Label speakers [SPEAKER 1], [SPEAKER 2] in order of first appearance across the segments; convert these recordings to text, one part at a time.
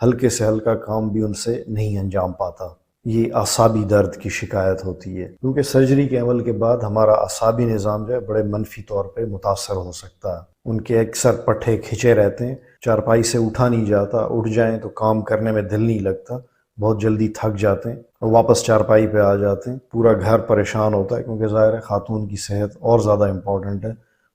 [SPEAKER 1] ہلکے سے ہلکا کام بھی ان سے نہیں انجام پاتا۔ یہ اعصابی درد کی شکایت ہوتی ہے، کیونکہ سرجری کے عمل کے بعد ہمارا اعصابی نظام جو ہے بڑے منفی طور پہ متاثر ہو سکتا ہے۔ ان کے اکثر پٹھے کھنچے رہتے ہیں، چارپائی سے اٹھا نہیں جاتا، اٹھ جائیں تو کام کرنے میں دل نہیں لگتا، بہت جلدی تھک جاتے ہیں اور واپس چارپائی پہ آ جاتے ہیں۔ پورا گھر پریشان ہوتا ہے، کیونکہ ظاہر ہے خاتون کی صحت اور زیادہ امپورٹنٹ ہے،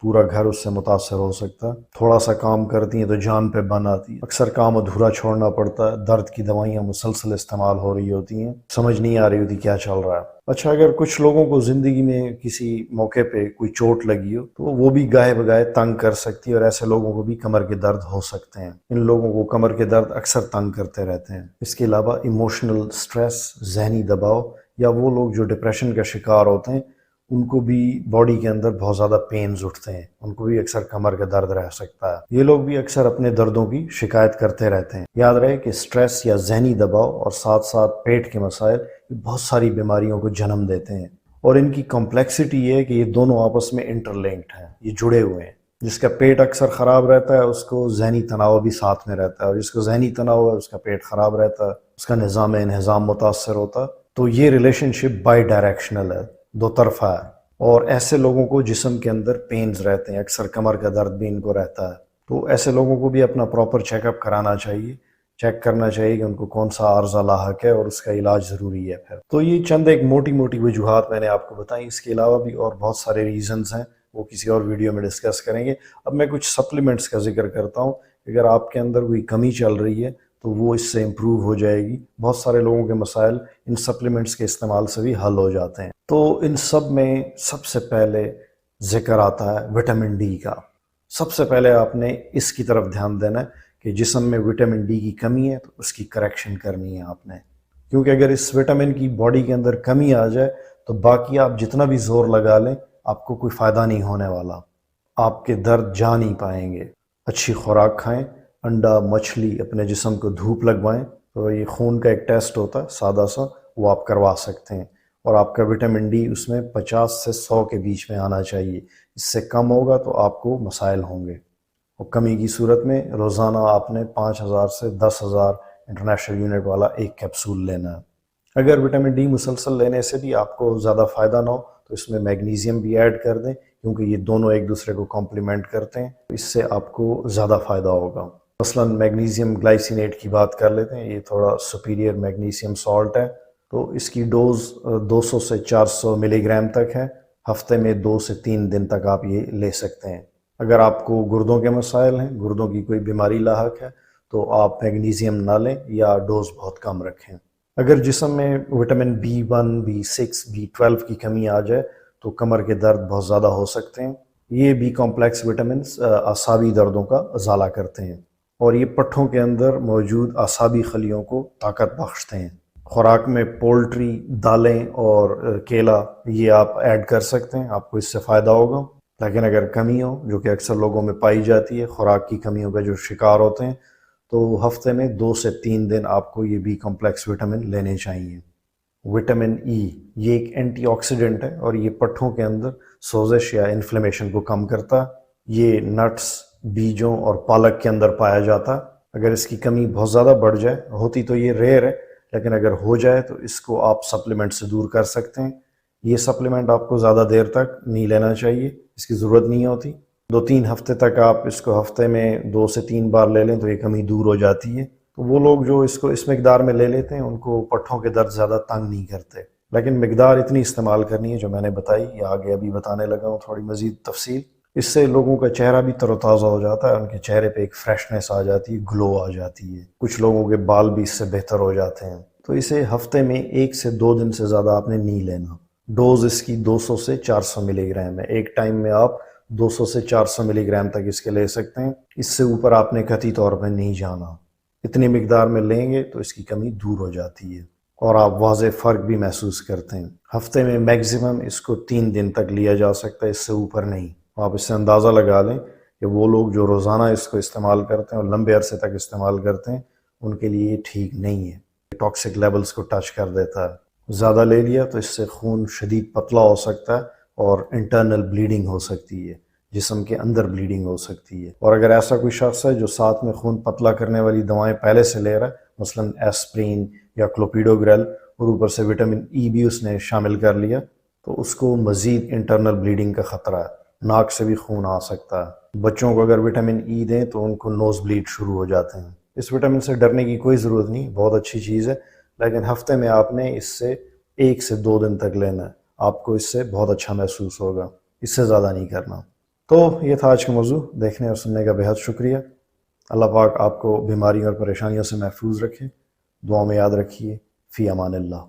[SPEAKER 1] پورا گھر اس سے متاثر ہو سکتا ہے۔ تھوڑا سا کام کرتی ہیں تو جان پہ بن آتی ہے، اکثر کام ادھورا چھوڑنا پڑتا ہے، درد کی دوائیاں مسلسل استعمال ہو رہی ہوتی ہیں، سمجھ نہیں آ رہی ہوتی کیا چل رہا ہے۔ اچھا، اگر کچھ لوگوں کو زندگی میں کسی موقع پہ کوئی چوٹ لگی ہو تو وہ بھی گاہے بگاہے تنگ کر سکتی ہے، اور ایسے لوگوں کو بھی کمر کے درد ہو سکتے ہیں۔ ان لوگوں کو کمر کے درد اکثر تنگ کرتے رہتے ہیں۔ اس کے علاوہ ایموشنل سٹریس، ذہنی دباؤ، یا وہ لوگ جو ڈپریشن کا شکار ہوتے ہیں ان کو بھی باڈی کے اندر بہت زیادہ پینز اٹھتے ہیں، ان کو بھی اکثر کمر کا درد رہ سکتا ہے۔ یہ لوگ بھی اکثر اپنے دردوں کی شکایت کرتے رہتے ہیں۔ یاد رہے کہ سٹریس یا ذہنی دباؤ اور ساتھ ساتھ پیٹ کے مسائل یہ بہت ساری بیماریوں کو جنم دیتے ہیں، اور ان کی کمپلیکسٹی یہ ہے کہ یہ دونوں آپس میں انٹر لنکڈ ہیں، یہ جڑے ہوئے ہیں۔ جس کا پیٹ اکثر خراب رہتا ہے اس کو ذہنی تناؤ بھی ساتھ میں رہتا ہے، اور جس کو ذہنی تناؤ ہے اس کا پیٹ خراب رہتا ہے، اس کا نظام انہضام متاثر ہوتا ہے۔ تو یہ ریلیشن شپ بائی ڈائریکشنل ہے، دو طرفہ ہے۔ اور ایسے لوگوں کو جسم کے اندر پینز رہتے ہیں، اکثر کمر کا درد بھی ان کو رہتا ہے، تو ایسے لوگوں کو بھی اپنا پراپر چیک اپ کرانا چاہیے، چیک کرنا چاہیے کہ ان کو کون سا عارضہ لاحق ہے اور اس کا علاج ضروری ہے پھر۔ تو یہ چند ایک موٹی موٹی وجوہات میں نے آپ کو بتائیں، اس کے علاوہ بھی اور بہت سارے ریزنز ہیں، وہ کسی اور ویڈیو میں ڈسکس کریں گے۔ اب میں کچھ سپلیمنٹس کا ذکر کرتا ہوں، اگر آپ کے اندر کوئی کمی چل رہی ہے تو وہ اس سے امپروو ہو جائے گی۔ بہت سارے لوگوں کے مسائل ان سپلیمنٹس کے استعمال سے بھی حل ہو جاتے ہیں۔ تو ان سب میں سب سے پہلے ذکر آتا ہے وٹامن ڈی کا۔ سب سے پہلے آپ نے اس کی طرف دھیان دینا ہے کہ جسم میں وٹامن ڈی کی کمی ہے تو اس کی کریکشن کرنی ہے آپ نے، کیونکہ اگر اس وٹامن کی باڈی کے اندر کمی آ جائے تو باقی آپ جتنا بھی زور لگا لیں آپ کو کوئی فائدہ نہیں ہونے والا، آپ کے درد جا نہیں پائیں گے۔ اچھی خوراک کھائیں، انڈا، مچھلی، اپنے جسم کو دھوپ لگوائیں، تو یہ خون کا ایک ٹیسٹ ہوتا ہے سادہ سا، وہ آپ کروا سکتے ہیں، اور آپ کا وٹامن ڈی اس میں 50 سے 100 کے بیچ میں آنا چاہیے۔ اس سے کم ہوگا تو آپ کو مسائل ہوں گے، اور کمی کی صورت میں روزانہ آپ نے 5000 سے 10,000 انٹرنیشنل یونٹ والا ایک کیپسول لینا ہے۔ اگر وٹامن ڈی مسلسل لینے سے بھی آپ کو زیادہ فائدہ نہ ہو تو اس میں میگنیزیم بھی ایڈ کر دیں، کیونکہ یہ دونوں ایک دوسرے کو کمپلیمنٹ کرتے ہیں، اس سے آپ کو زیادہ فائدہ ہوگا۔ مثلا میگنیزیم گلائسینیٹ کی بات کر لیتے ہیں، یہ تھوڑا سپیریئر میگنیزیم سالٹ ہے، تو اس کی ڈوز 200 سے 400 ملی گرام تک ہے، ہفتے میں 2 سے 3 دن تک آپ یہ لے سکتے ہیں۔ اگر آپ کو گردوں کے مسائل ہیں، گردوں کی کوئی بیماری لاحق ہے تو آپ میگنیزیم نہ لیں یا ڈوز بہت کم رکھیں۔ اگر جسم میں وٹامن B1، B6، B12 کی کمی آ جائے تو کمر کے درد بہت زیادہ ہو سکتے ہیں۔ یہ بی کمپلیکس وٹامنس اعصابی دردوں کا ازالہ کرتے ہیں، اور یہ پٹھوں کے اندر موجود اعصابی خلیوں کو طاقت بخشتے ہیں۔ خوراک میں پولٹری، دالیں اور کیلا یہ آپ ایڈ کر سکتے ہیں، آپ کو اس سے فائدہ ہوگا۔ لیکن اگر کمی ہو، جو کہ اکثر لوگوں میں پائی جاتی ہے، خوراک کی کمیوں کا جو شکار ہوتے ہیں، تو ہفتے میں 2 سے 3 دن آپ کو یہ بی کمپلیکس وٹامن لینے چاہیے۔ وٹامن ای یہ ایک اینٹی آکسیڈنٹ ہے، اور یہ پٹھوں کے اندر سوزش یا انفلیمیشن کو کم کرتا ہے۔ یہ نٹس، بیجوں اور پالک کے اندر پایا جاتا ہے۔ اگر اس کی کمی بہت زیادہ بڑھ جائے، ہوتی تو یہ ریئر ہے، لیکن اگر ہو جائے تو اس کو آپ سپلیمنٹ سے دور کر سکتے ہیں۔ یہ سپلیمنٹ آپ کو زیادہ دیر تک نہیں لینا چاہیے، اس کی ضرورت نہیں ہوتی۔ 2-3 ہفتے تک آپ اس کو ہفتے میں 2 سے 3 بار لے لیں تو یہ کمی دور ہو جاتی ہے۔ تو وہ لوگ جو اس کو اس مقدار میں لے لیتے ہیں ان کو پٹھوں کے درد زیادہ تنگ نہیں کرتے، لیکن مقدار اتنی استعمال کرنی ہے جو میں نے بتائی، یا آگے ابھی بتانے لگا ہوں تھوڑی مزید تفصیل۔ اس سے لوگوں کا چہرہ بھی تر و تازہ ہو جاتا ہے، ان کے چہرے پہ ایک فریشنس آ جاتی ہے، گلو آ جاتی ہے، کچھ لوگوں کے بال بھی اس سے بہتر ہو جاتے ہیں۔ تو اسے ہفتے میں 1 سے 2 دن سے زیادہ آپ نے نہیں لینا۔ ڈوز اس کی 200 سے 400 ملی گرام ہے، ایک ٹائم میں آپ 200 سے 400 ملی گرام تک اس کے لے سکتے ہیں، اس سے اوپر آپ نے قطعی طور پہ نہیں جانا۔ اتنی مقدار میں لیں گے تو اس کی کمی دور ہو جاتی ہے، اور آپ واضح فرق بھی محسوس کرتے ہیں۔ ہفتے میں میگزیمم اس کو 3 دن تک لیا جا سکتا ہے، اس سے اوپر نہیں۔ آپ اس سے اندازہ لگا لیں کہ وہ لوگ جو روزانہ اس کو استعمال کرتے ہیں اور لمبے عرصے تک استعمال کرتے ہیں، ان کے لیے یہ ٹھیک نہیں ہے، ٹاکسک لیولز کو ٹچ کر دیتا ہے۔ زیادہ لے لیا تو اس سے خون شدید پتلا ہو سکتا ہے اور انٹرنل بلیڈنگ ہو سکتی ہے، جسم کے اندر بلیڈنگ ہو سکتی ہے۔ اور اگر ایسا کوئی شخص ہے جو ساتھ میں خون پتلا کرنے والی دوائیں پہلے سے لے رہا ہے، مثلا ایسپرین یا کلوپیڈوگریل، اور اوپر سے وٹامن ای بھی اس نے شامل کر لیا، تو اس کو مزید انٹرنل بلیڈنگ کا خطرہ ہے، ناک سے بھی خون آ سکتا ہے۔ بچوں کو اگر وٹامن ای دیں تو ان کو نوز بلیڈ شروع ہو جاتے ہیں۔ اس وٹامن سے ڈرنے کی کوئی ضرورت نہیں، بہت اچھی چیز ہے، لیکن ہفتے میں آپ نے اس سے 1 سے 2 دن تک لینا ہے، آپ کو اس سے بہت اچھا محسوس ہوگا، اس سے زیادہ نہیں کرنا۔ تو یہ تھا آج کا موضوع، دیکھنے اور سننے کا بہت شکریہ۔ اللہ پاک آپ کو بیماریوں اور پریشانیوں سے محفوظ رکھے، دعا میں یاد رکھیے۔ فی امان اللہ۔